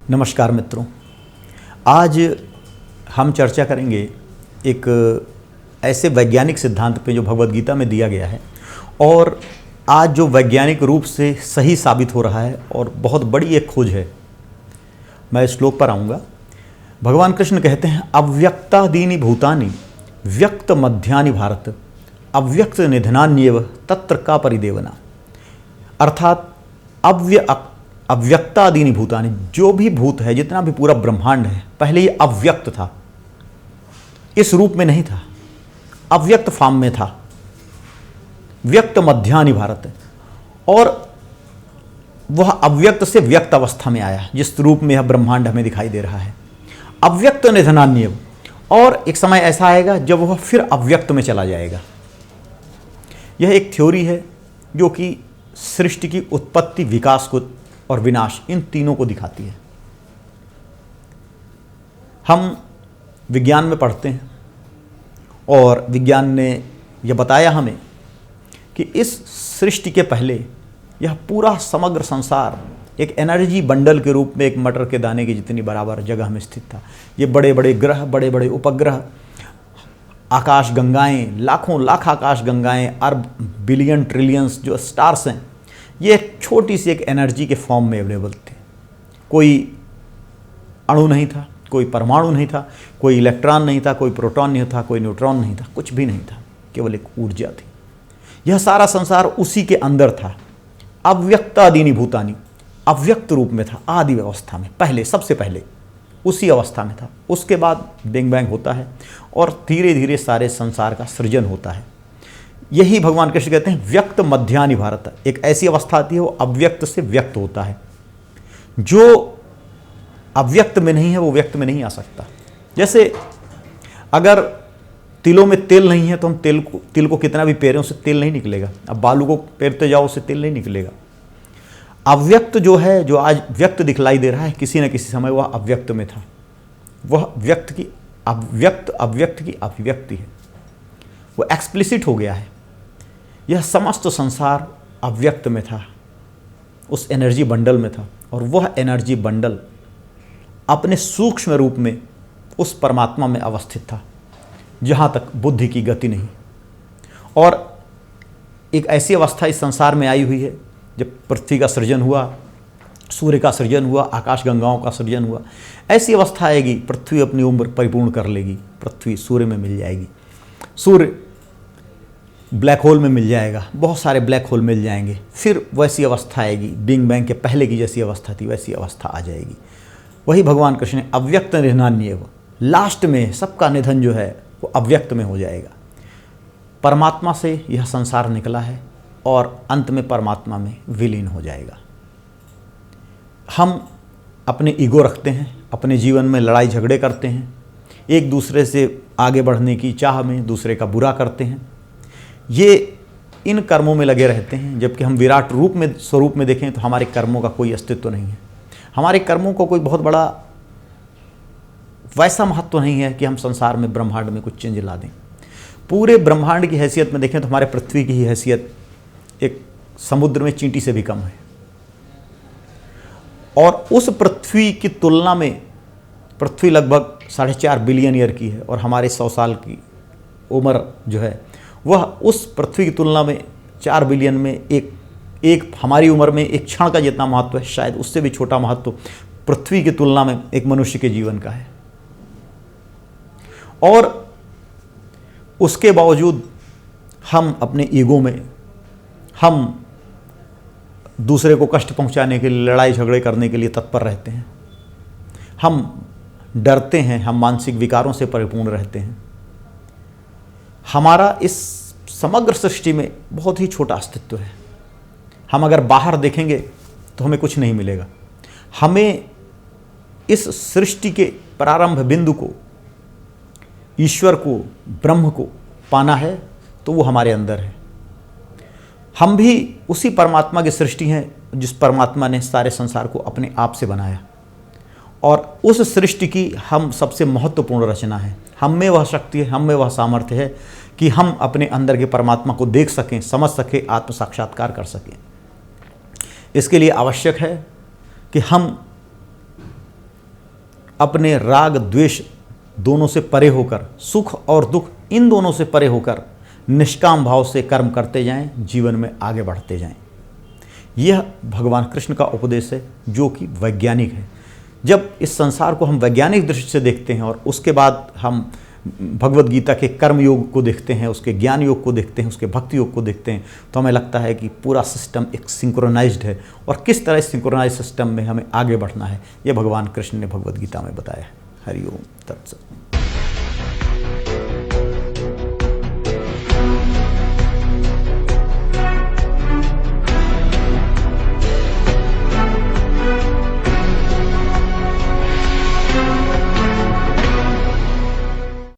नमस्कार मित्रों, आज हम चर्चा करेंगे एक ऐसे वैज्ञानिक सिद्धांत पे जो भगवद गीता में दिया गया है और आज जो वैज्ञानिक रूप से सही साबित हो रहा है और बहुत बड़ी एक खोज है। मैं इस श्लोक पर आऊँगा। भगवान कृष्ण कहते हैं, अव्यक्तादीनि भूतानि व्यक्त मध्यानि भारत अव्यक्त निधनान्येव तत्र का परिदेवना। अर्थात अव्यक्तादीनि भूतानि, जो भी भूत है, जितना भी पूरा ब्रह्मांड है, पहले ये अव्यक्त था, इस रूप में नहीं था, अव्यक्त फॉर्म में था। व्यक्त मध्यानि भारत, और वह अव्यक्त से व्यक्त अवस्था में आया, जिस रूप में यह ब्रह्मांड हमें दिखाई दे रहा है। अव्यक्त निधनान्येव, और एक समय ऐसा आएगा जब वह फिर अव्यक्त में चला जाएगा। यह एक थ्योरी है जो कि सृष्टि की उत्पत्ति, विकास को और विनाश, इन तीनों को दिखाती है। हम विज्ञान में पढ़ते हैं और विज्ञान ने यह बताया हमें कि इस सृष्टि के पहले यह पूरा समग्र संसार एक एनर्जी बंडल के रूप में एक मटर के दाने की जितनी बराबर जगह में स्थित था। ये बड़े बड़े ग्रह, बड़े बड़े उपग्रह, आकाश गंगाएं, लाखों लाख आकाश गंगाएं, अरब बिलियन ट्रिलियंस जो स्टार्स हैं, ये एक छोटी सी एक एनर्जी के फॉर्म में अवेलेबल थे। कोई अणु नहीं था, कोई परमाणु नहीं था, कोई इलेक्ट्रॉन नहीं था, कोई प्रोटॉन नहीं था, कोई न्यूट्रॉन नहीं था, कुछ भी नहीं था, केवल एक ऊर्जा थी। यह सारा संसार उसी के अंदर था। अव्यक्तादीनि भूतानि, अव्यक्त रूप में था, आदि अवस्था में, पहले, सबसे पहले उसी अवस्था में था। उसके बाद बिग बैंग होता है और धीरे धीरे सारे संसार का सृजन होता है। यही भगवान कृष्ण कहते हैं, व्यक्त मध्यानि भारत। एक ऐसी अवस्था आती है वो अव्यक्त से व्यक्त होता है। जो अव्यक्त में नहीं है वो व्यक्त में नहीं आ सकता। जैसे अगर तिलों में तेल नहीं है तो हम तिल को कितना भी पेरें, उससे तेल नहीं निकलेगा। अब बालू को पेरते जाओ, उससे तेल नहीं निकलेगा। अव्यक्त जो है, जो आज व्यक्त दिखलाई दे रहा है, किसी न किसी समय वह अव्यक्त में था। वह व्यक्त की अव्यक्त की अभिव्यक्ति है, वो एक्सप्लिसिट हो गया है। यह समस्त संसार अव्यक्त में था, उस एनर्जी बंडल में था, और वह एनर्जी बंडल अपने सूक्ष्म रूप में उस परमात्मा में अवस्थित था, जहाँ तक बुद्धि की गति नहीं। और एक ऐसी अवस्था इस संसार में आई हुई है, जब पृथ्वी का सृजन हुआ, सूर्य का सृजन हुआ, आकाश गंगाओं का सृजन हुआ, ऐसी अवस्था आएगी पृथ्वी अपनी उम्र परिपूर्ण कर लेगी, पृथ्वी सूर्य में मिल जाएगी, सूर्य ब्लैक होल में मिल जाएगा, बहुत सारे ब्लैक होल मिल जाएंगे, फिर वैसी अवस्था आएगी, बिग बैंग के पहले की जैसी अवस्था थी वैसी अवस्था आ जाएगी। वही भगवान कृष्ण ने अव्यक्त निधनान्येव, लास्ट में सबका निधन जो है वो अव्यक्त में हो जाएगा। परमात्मा से यह संसार निकला है और अंत में परमात्मा में विलीन हो जाएगा। हम अपने ईगो रखते हैं, अपने जीवन में लड़ाई झगड़े करते हैं, एक दूसरे से आगे बढ़ने की चाह में दूसरे का बुरा करते हैं, ये इन कर्मों में लगे रहते हैं। जबकि हम विराट रूप में, स्वरूप में देखें तो हमारे कर्मों का कोई अस्तित्व नहीं है। हमारे कर्मों को कोई बहुत बड़ा वैसा महत्व नहीं है कि हम संसार में, ब्रह्मांड में कुछ चेंज ला दें। पूरे ब्रह्मांड की हैसियत में देखें तो हमारे पृथ्वी की ही हैसियत एक समुद्र में चींटी से भी कम है। और उस पृथ्वी की तुलना में, पृथ्वी लगभग 4.5 बिलियन ईयर की है और हमारे 100 साल की उम्र जो है वह उस पृथ्वी की तुलना में 4 बिलियन में एक हमारी उम्र में एक क्षण का जितना महत्व है, शायद उससे भी छोटा महत्व पृथ्वी की तुलना में एक मनुष्य के जीवन का है। और उसके बावजूद हम अपने ईगो में, हम दूसरे को कष्ट पहुंचाने के लिए, लड़ाई झगड़े करने के लिए तत्पर रहते हैं। हम डरते हैं, हम मानसिक विकारों से परिपूर्ण रहते हैं। हमारा इस समग्र सृष्टि में बहुत ही छोटा अस्तित्व है। हम अगर बाहर देखेंगे तो हमें कुछ नहीं मिलेगा। हमें इस सृष्टि के प्रारंभ बिंदु को, ईश्वर को, ब्रह्म को पाना है तो वो हमारे अंदर है। हम भी उसी परमात्मा की सृष्टि हैं, जिस परमात्मा ने सारे संसार को अपने आप से बनाया, और उस सृष्टि की हम सबसे महत्वपूर्ण रचना है। हम में वह शक्ति है, हम में वह सामर्थ्य है कि हम अपने अंदर के परमात्मा को देख सकें, समझ सकें, आत्म साक्षात्कार कर सकें। इसके लिए आवश्यक है कि हम अपने राग द्वेष दोनों से परे होकर, सुख और दुख इन दोनों से परे होकर निष्काम भाव से कर्म करते जाएं, जीवन में आगे बढ़ते जाएं। यह भगवान कृष्ण का उपदेश है जो कि वैज्ञानिक है। जब इस संसार को हम वैज्ञानिक दृष्टि से देखते हैं और उसके बाद हम भगवत गीता के कर्म योग को देखते हैं, उसके ज्ञान योग को देखते हैं, उसके भक्ति योग को देखते हैं, तो हमें लगता है कि पूरा सिस्टम एक सिंक्रोनाइज्ड है और किस तरह इस सिंक्रोनाइज सिस्टम में हमें आगे बढ़ना है, यह भगवान कृष्ण ने भगवत गीता में बताया है। हरि ओम तत्सत।